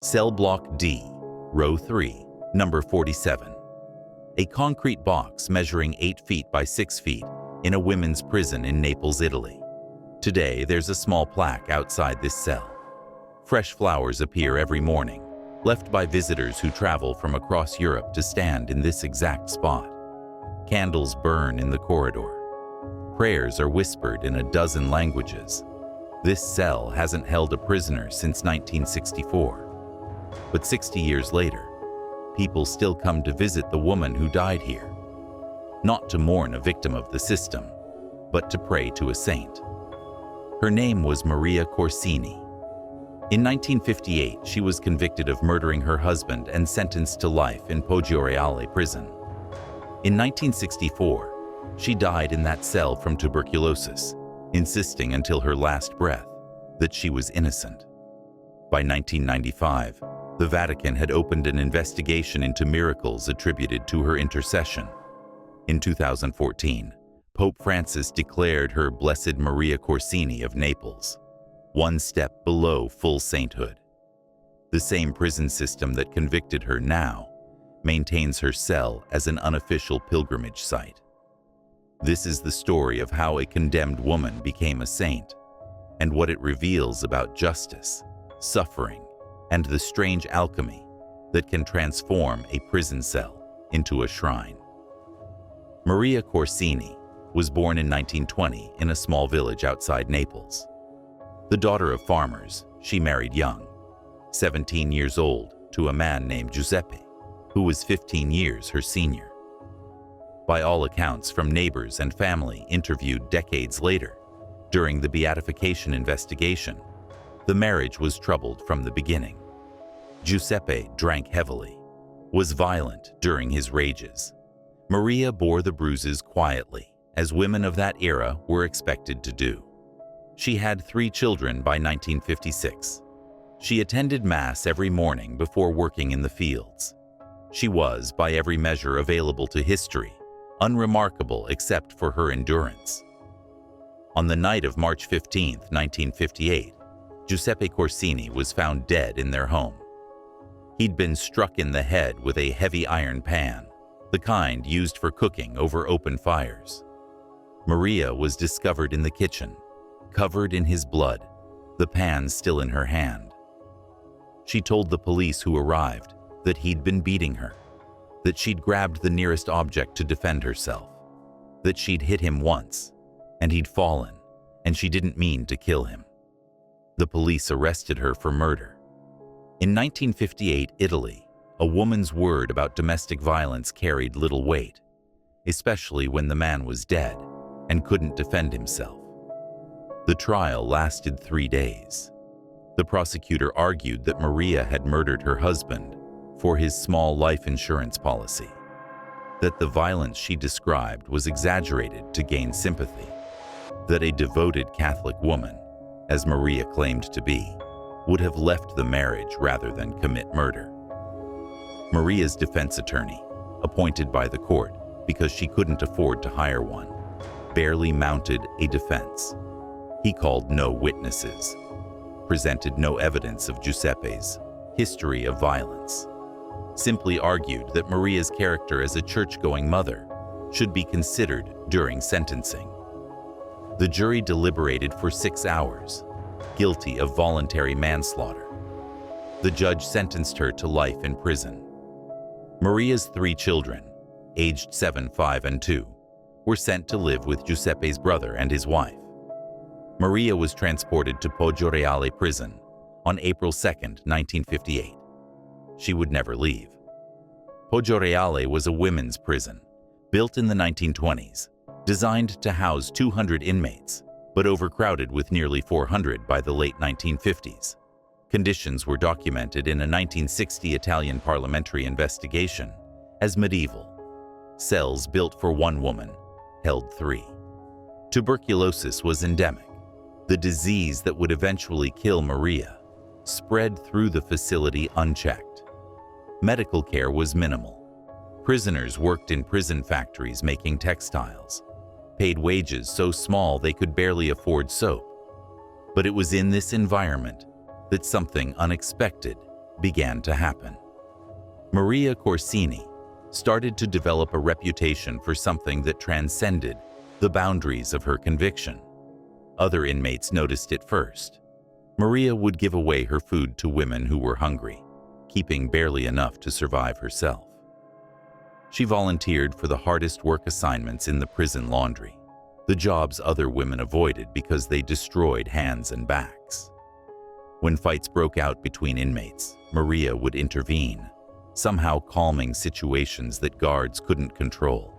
Cell block D, row 3, number 47. A concrete box measuring 8 feet by 6 feet in a women's prison in Naples, Italy. Today, there's a small plaque outside this cell. Fresh flowers appear every morning, left by visitors who travel from across Europe to stand in this exact spot. Candles burn in the corridor. Prayers are whispered in a dozen languages. This cell hasn't held a prisoner since 1964. But 60 years later, people still come to visit the woman who died here. Not to mourn a victim of the system, but to pray to a saint. Her name was Maria Corsini. In 1958, she was convicted of murdering her husband and sentenced to life in Poggioreale Prison. In 1964, she died in that cell from tuberculosis, insisting until her last breath that she was innocent. By 1995, the Vatican had opened an investigation into miracles attributed to her intercession. In 2014, Pope Francis declared her Blessed Maria Corsini of Naples, one step below full sainthood. The same prison system that convicted her now maintains her cell as an unofficial pilgrimage site. This is the story of how a condemned woman became a saint, and what it reveals about justice, suffering, and the strange alchemy that can transform a prison cell into a shrine. Maria Corsini was born in 1920 in a small village outside Naples. The daughter of farmers, she married young, 17 years old, to a man named Giuseppe, who was 15 years her senior. By all accounts from neighbors and family interviewed decades later, during the beatification investigation, the marriage was troubled from the beginning. Giuseppe drank heavily, was violent during his rages. Maria bore the bruises quietly, as women of that era were expected to do. She had 3 children by 1956. She attended Mass every morning before working in the fields. She was, by every measure available to history, unremarkable except for her endurance. On the night of March 15, 1958, Giuseppe Corsini was found dead in their home. He'd been struck in the head with a heavy iron pan, the kind used for cooking over open fires. Maria was discovered in the kitchen, covered in his blood, the pan still in her hand. She told the police who arrived that he'd been beating her, that she'd grabbed the nearest object to defend herself, that she'd hit him once, and he'd fallen, and she didn't mean to kill him. The police arrested her for murder. In 1958 Italy, a woman's word about domestic violence carried little weight, especially when the man was dead and couldn't defend himself. The trial lasted 3 days. The prosecutor argued that Maria had murdered her husband for his small life insurance policy, that the violence she described was exaggerated to gain sympathy, that a devoted Catholic woman, as Maria claimed to be, would have left the marriage rather than commit murder. Maria's defense attorney, appointed by the court because she couldn't afford to hire one, barely mounted a defense. He called no witnesses, presented no evidence of Giuseppe's history of violence, simply argued that Maria's character as a church-going mother should be considered during sentencing. The jury deliberated for 6 hours, guilty of voluntary manslaughter. The judge sentenced her to life in prison. Maria's 3 children, aged 7, 5, and 2, were sent to live with Giuseppe's brother and his wife. Maria was transported to Poggioreale Prison on April 2, 1958. She would never leave. Poggioreale was a women's prison, built in the 1920s, designed to house 200 inmates, but overcrowded with nearly 400 by the late 1950s. Conditions were documented in a 1960 Italian parliamentary investigation as medieval. Cells built for 1 woman held 3. Tuberculosis was endemic. The disease that would eventually kill Maria spread through the facility unchecked. Medical care was minimal. Prisoners worked in prison factories making textiles, paid wages so small they could barely afford soap. But it was in this environment that something unexpected began to happen. Maria Corsini started to develop a reputation for something that transcended the boundaries of her conviction. Other inmates noticed it first. Maria would give away her food to women who were hungry, keeping barely enough to survive herself. She volunteered for the hardest work assignments in the prison laundry, the jobs other women avoided because they destroyed hands and backs. When fights broke out between inmates, Maria would intervene, somehow calming situations that guards couldn't control.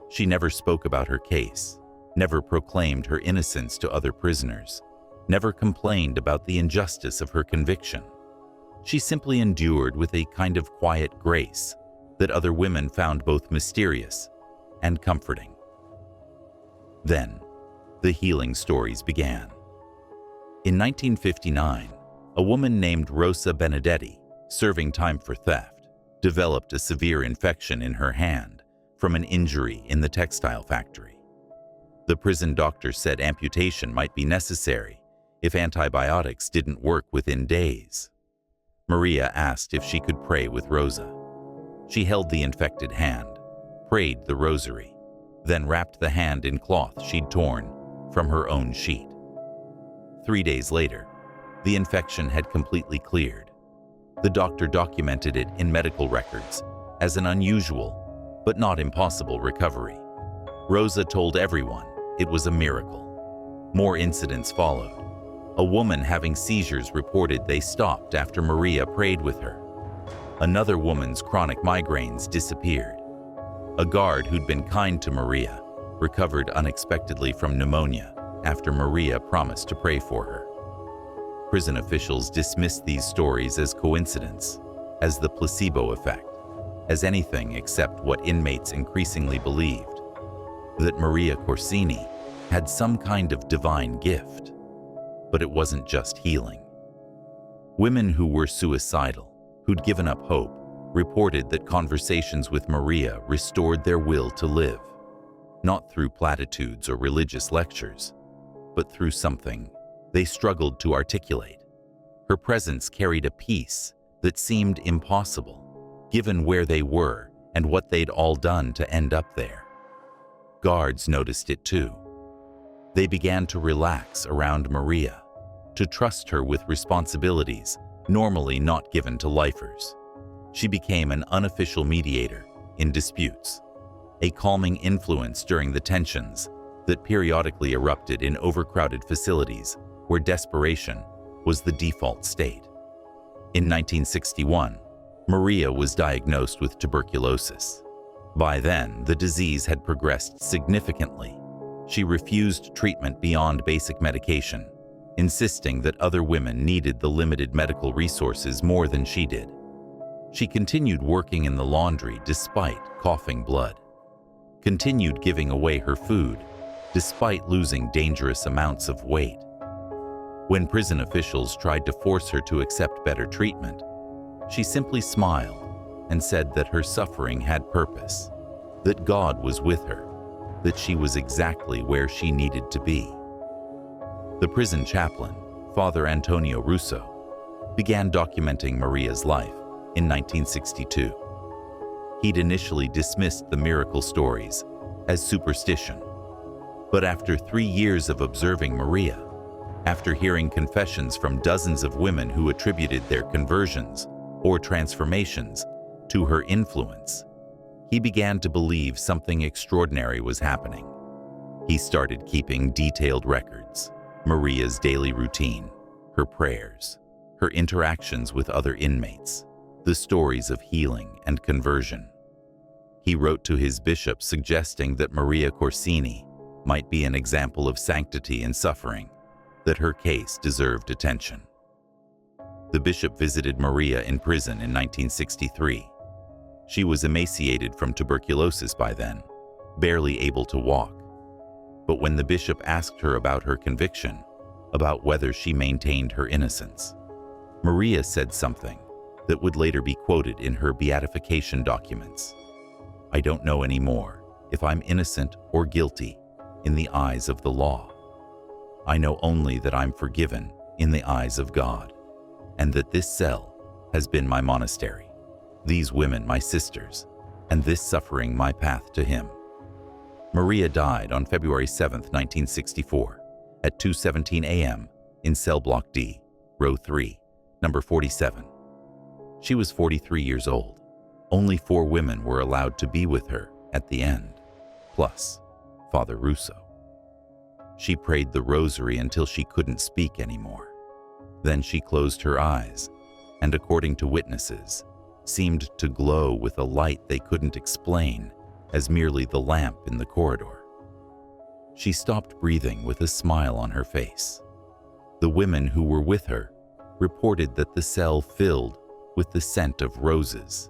She never spoke about her case, never proclaimed her innocence to other prisoners, never complained about the injustice of her conviction. She simply endured with a kind of quiet grace that other women found both mysterious and comforting. Then, the healing stories began. In 1959, a woman named Rosa Benedetti, serving time for theft, developed a severe infection in her hand from an injury in the textile factory. The prison doctor said amputation might be necessary if antibiotics didn't work within days. Maria asked if she could pray with Rosa. She held the infected hand, prayed the rosary, then wrapped the hand in cloth she'd torn from her own sheet. 3 days later, the infection had completely cleared. The doctor documented it in medical records as an unusual but not impossible recovery. Rosa told everyone it was a miracle. More incidents followed. A woman having seizures reported they stopped after Maria prayed with her. Another woman's chronic migraines disappeared. A guard who'd been kind to Maria recovered unexpectedly from pneumonia after Maria promised to pray for her. Prison officials dismissed these stories as coincidence, as the placebo effect, as anything except what inmates increasingly believed, that Maria Corsini had some kind of divine gift. But it wasn't just healing. Women who were suicidal, who'd given up hope, reported that conversations with Maria restored their will to live, not through platitudes or religious lectures, but through something they struggled to articulate. Her presence carried a peace that seemed impossible, given where they were and what they'd all done to end up there. Guards noticed it too. They began to relax around Maria, to trust her with responsibilities normally not given to lifers. She became an unofficial mediator in disputes, a calming influence during the tensions that periodically erupted in overcrowded facilities where desperation was the default state. In 1961, Maria was diagnosed with tuberculosis. By then, the disease had progressed significantly. She refused treatment beyond basic medication, insisting that other women needed the limited medical resources more than she did. She continued working in the laundry despite coughing blood, continued giving away her food despite losing dangerous amounts of weight. When prison officials tried to force her to accept better treatment, she simply smiled and said that her suffering had purpose, that God was with her, that she was exactly where she needed to be. The prison chaplain, Father Antonio Russo, began documenting Maria's life in 1962. He'd initially dismissed the miracle stories as superstition, but after 3 years of observing Maria, after hearing confessions from dozens of women who attributed their conversions or transformations to her influence, he began to believe something extraordinary was happening. He started keeping detailed records, Maria's daily routine, her prayers, her interactions with other inmates, the stories of healing and conversion. He wrote to his bishop suggesting that Maria Corsini might be an example of sanctity and suffering, that her case deserved attention. The bishop visited Maria in prison in 1963. She was emaciated from tuberculosis by then, barely able to walk. But when the bishop asked her about her conviction, about whether she maintained her innocence, Maria said something that would later be quoted in her beatification documents. "I don't know anymore if I'm innocent or guilty in the eyes of the law. I know only that I'm forgiven in the eyes of God, and that this cell has been my monastery, these women my sisters, and this suffering my path to him. Maria died on February 7, 1964, at 2:17 a.m. in cell block D, row 3, number 47. She was 43 years old. Only 4 women were allowed to be with her at the end, plus Father Russo. She prayed the rosary until she couldn't speak anymore. Then she closed her eyes, and according to witnesses, seemed to glow with a light they couldn't explain as merely the lamp in the corridor. She stopped breathing with a smile on her face. The women who were with her reported that the cell filled with the scent of roses,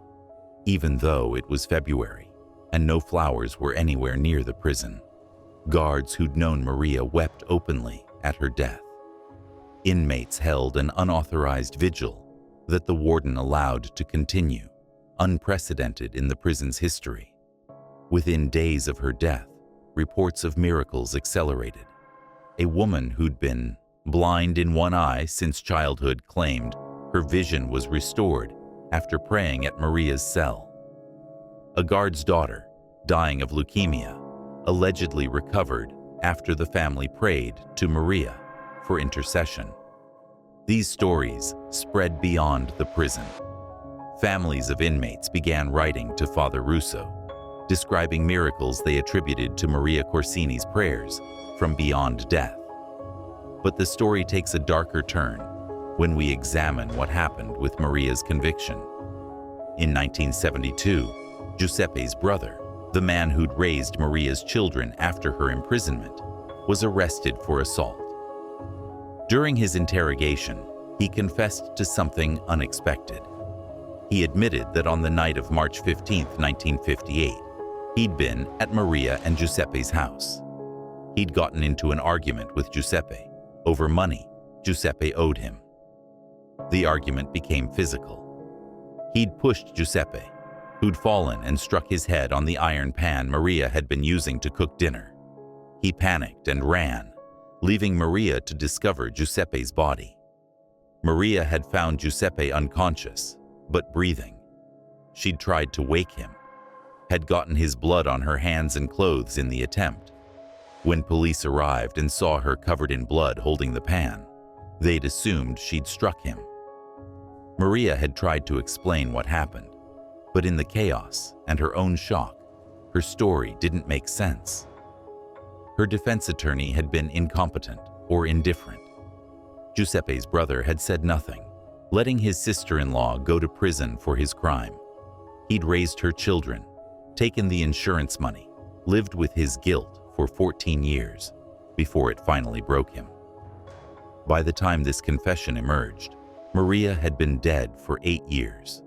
even though it was February and no flowers were anywhere near the prison. Guards who'd known Maria wept openly at her death. Inmates held an unauthorized vigil that the warden allowed to continue, unprecedented in the prison's history. Within days of her death, reports of miracles accelerated. A woman who'd been blind in one eye since childhood claimed her vision was restored after praying at Maria's cell. A guard's daughter, dying of leukemia, allegedly recovered after the family prayed to Maria for intercession. These stories spread beyond the prison. Families of inmates began writing to Father Russo, describing miracles they attributed to Maria Corsini's prayers from beyond death. But the story takes a darker turn when we examine what happened with Maria's conviction. In 1972, Giuseppe's brother, the man who'd raised Maria's children after her imprisonment, was arrested for assault. During his interrogation, he confessed to something unexpected. He admitted that on the night of March 15, 1958, he'd been at Maria and Giuseppe's house. He'd gotten into an argument with Giuseppe over money Giuseppe owed him. The argument became physical. He'd pushed Giuseppe, who'd fallen and struck his head on the iron pan Maria had been using to cook dinner. He panicked and ran, leaving Maria to discover Giuseppe's body. Maria had found Giuseppe unconscious, but breathing. She'd tried to wake him, had gotten his blood on her hands and clothes in the attempt. When police arrived and saw her covered in blood holding the pan, they'd assumed she'd struck him. Maria had tried to explain what happened, but in the chaos and her own shock, her story didn't make sense. Her defense attorney had been incompetent or indifferent. Giuseppe's brother had said nothing, letting his sister-in-law go to prison for his crime. He'd raised her children, taken the insurance money, lived with his guilt for 14 years before it finally broke him. By the time this confession emerged, Maria had been dead for 8 years.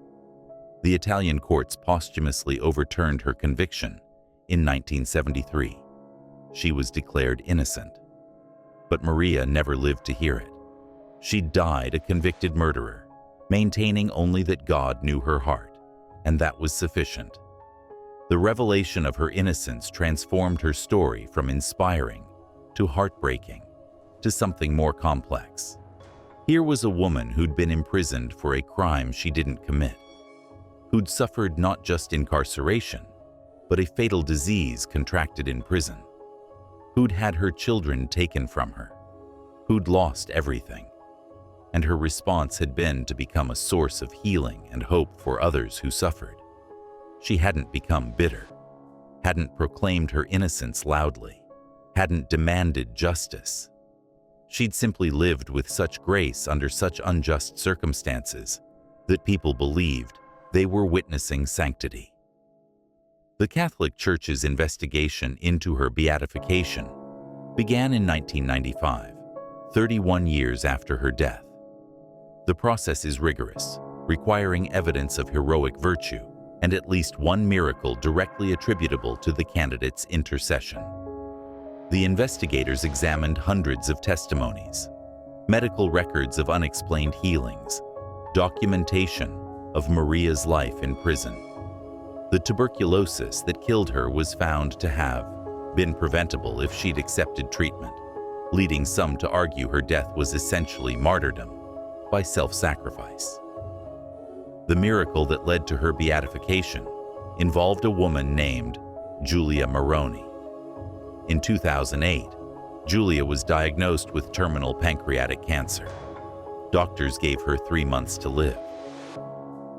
The Italian courts posthumously overturned her conviction in 1973. She was declared innocent. But Maria never lived to hear it. She died a convicted murderer, maintaining only that God knew her heart, and that was sufficient. The revelation of her innocence transformed her story from inspiring to heartbreaking to something more complex. Here was a woman who'd been imprisoned for a crime she didn't commit, who'd suffered not just incarceration, but a fatal disease contracted in prison, who'd had her children taken from her, who'd lost everything, and her response had been to become a source of healing and hope for others who suffered. She hadn't become bitter, hadn't proclaimed her innocence loudly, hadn't demanded justice. She'd simply lived with such grace under such unjust circumstances that people believed they were witnessing sanctity. The Catholic Church's investigation into her beatification began in 1995, 31 years after her death. The process is rigorous, requiring evidence of heroic virtue and at least one miracle directly attributable to the candidate's intercession. The investigators examined hundreds of testimonies, medical records of unexplained healings, documentation of Maria's life in prison. The tuberculosis that killed her was found to have been preventable if she'd accepted treatment, leading some to argue her death was essentially martyrdom by self-sacrifice. The miracle that led to her beatification involved a woman named Giulia Moroni. In 2008, Giulia was diagnosed with terminal pancreatic cancer. Doctors gave her 3 months to live.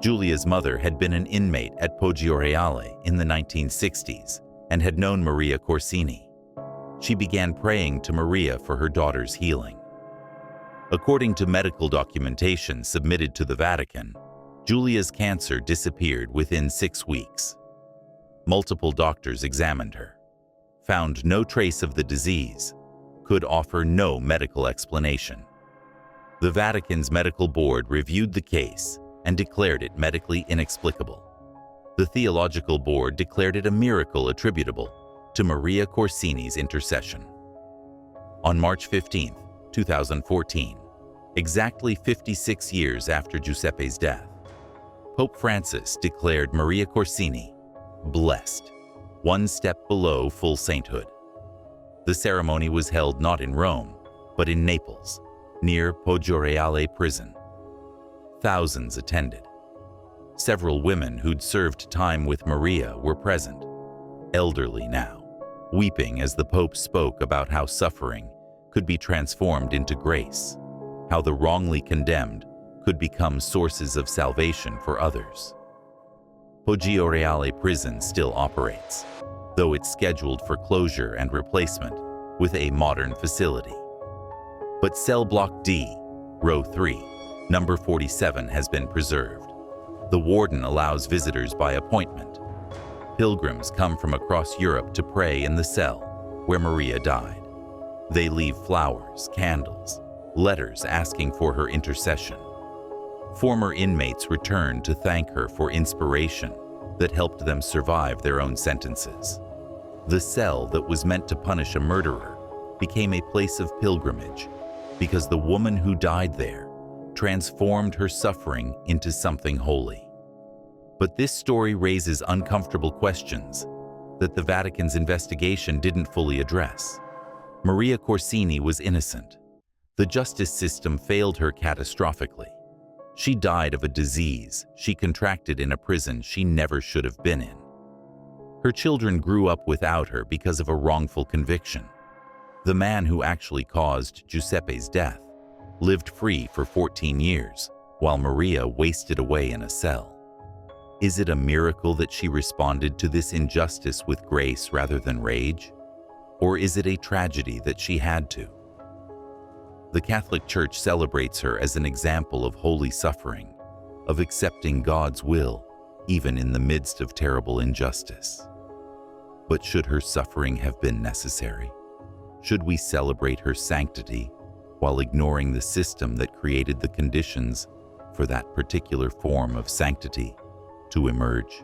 Giulia's mother had been an inmate at Poggioreale in the 1960s and had known Maria Corsini. She began praying to Maria for her daughter's healing. According to medical documentation submitted to the Vatican, Giulia's cancer disappeared within 6 weeks. Multiple doctors examined her, found no trace of the disease, could offer no medical explanation. The Vatican's medical board reviewed the case and declared it medically inexplicable. The theological board declared it a miracle attributable to Maria Corsini's intercession. On March 15, 2014, exactly 56 years after Giuseppe's death, Pope Francis declared Maria Corsini blessed, one step below full sainthood. The ceremony was held not in Rome, but in Naples, near Poggioreale Prison. Thousands attended. Several women who'd served time with Maria were present, elderly now, weeping as the Pope spoke about how suffering could be transformed into grace, how the wrongly condemned could become sources of salvation for others. Poggioreale Prison still operates, though it's scheduled for closure and replacement with a modern facility. But cell block D, row 3, number 47 has been preserved. The warden allows visitors by appointment. Pilgrims come from across Europe to pray in the cell where Maria died. They leave flowers, candles, letters asking for her intercession. Former inmates return to thank her for inspiration that helped them survive their own sentences. The cell that was meant to punish a murderer became a place of pilgrimage because the woman who died there transformed her suffering into something holy. But this story raises uncomfortable questions that the Vatican's investigation didn't fully address. Maria Corsini was innocent. The justice system failed her catastrophically. She died of a disease she contracted in a prison she never should have been in. Her children grew up without her because of a wrongful conviction. The man who actually caused Giuseppe's death lived free for 14 years, while Maria wasted away in a cell. Is it a miracle that she responded to this injustice with grace rather than rage? Or is it a tragedy that she had to? The Catholic Church celebrates her as an example of holy suffering, of accepting God's will, even in the midst of terrible injustice. But should her suffering have been necessary? Should we celebrate her sanctity while ignoring the system that created the conditions for that particular form of sanctity to emerge?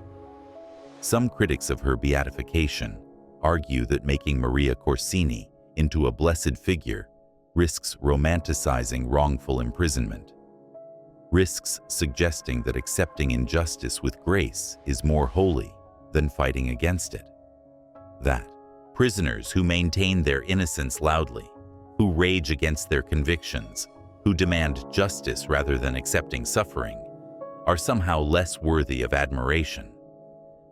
Some critics of her beatification argue that making Maria Corsini into a blessed figure risks romanticizing wrongful imprisonment, risks suggesting that accepting injustice with grace is more holy than fighting against it, that prisoners who maintain their innocence loudly, who rage against their convictions, who demand justice rather than accepting suffering, are somehow less worthy of admiration,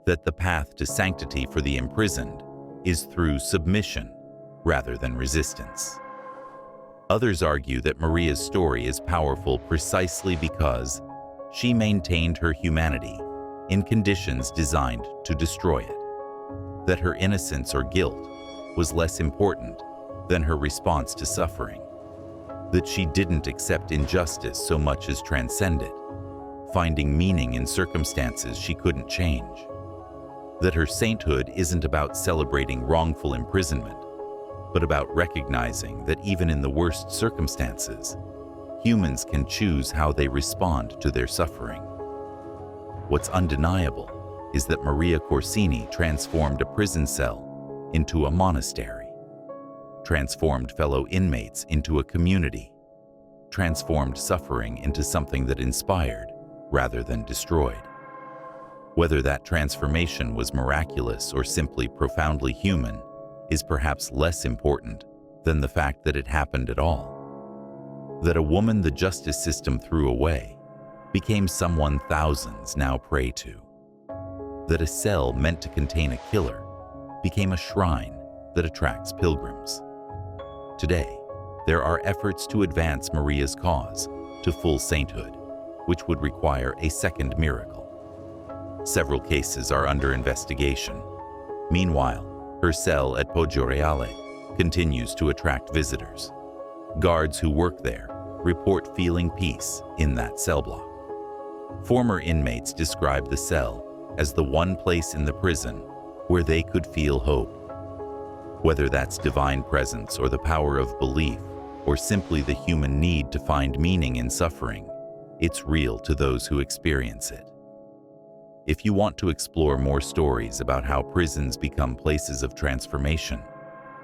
that the path to sanctity for the imprisoned is through submission rather than resistance. Others argue that Maria's story is powerful precisely because she maintained her humanity in conditions designed to destroy it, that her innocence or guilt was less important than her response to suffering, that she didn't accept injustice so much as transcend it, finding meaning in circumstances she couldn't change, that her sainthood isn't about celebrating wrongful imprisonment, but about recognizing that even in the worst circumstances, humans can choose how they respond to their suffering. What's undeniable is that Maria Corsini transformed a prison cell into a monastery, transformed fellow inmates into a community, transformed suffering into something that inspired rather than destroyed. Whether that transformation was miraculous or simply profoundly human is perhaps less important than the fact that it happened at all. That a woman the justice system threw away became someone thousands now pray to. That a cell meant to contain a killer became a shrine that attracts pilgrims. Today, there are efforts to advance Maria's cause to full sainthood, which would require a second miracle. Several cases are under investigation. Meanwhile, her cell at Poggioreale continues to attract visitors. Guards who work there report feeling peace in that cell block. Former inmates describe the cell as the one place in the prison where they could feel hope. Whether that's divine presence or the power of belief, or simply the human need to find meaning in suffering, it's real to those who experience it. If you want to explore more stories about how prisons become places of transformation,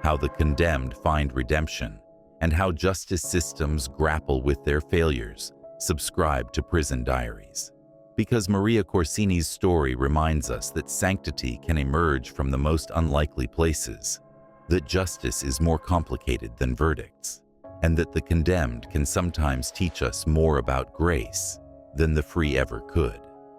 how the condemned find redemption, and how justice systems grapple with their failures, subscribe to Prison Diaries. Because Maria Corsini's story reminds us that sanctity can emerge from the most unlikely places, that justice is more complicated than verdicts, and that the condemned can sometimes teach us more about grace than the free ever could.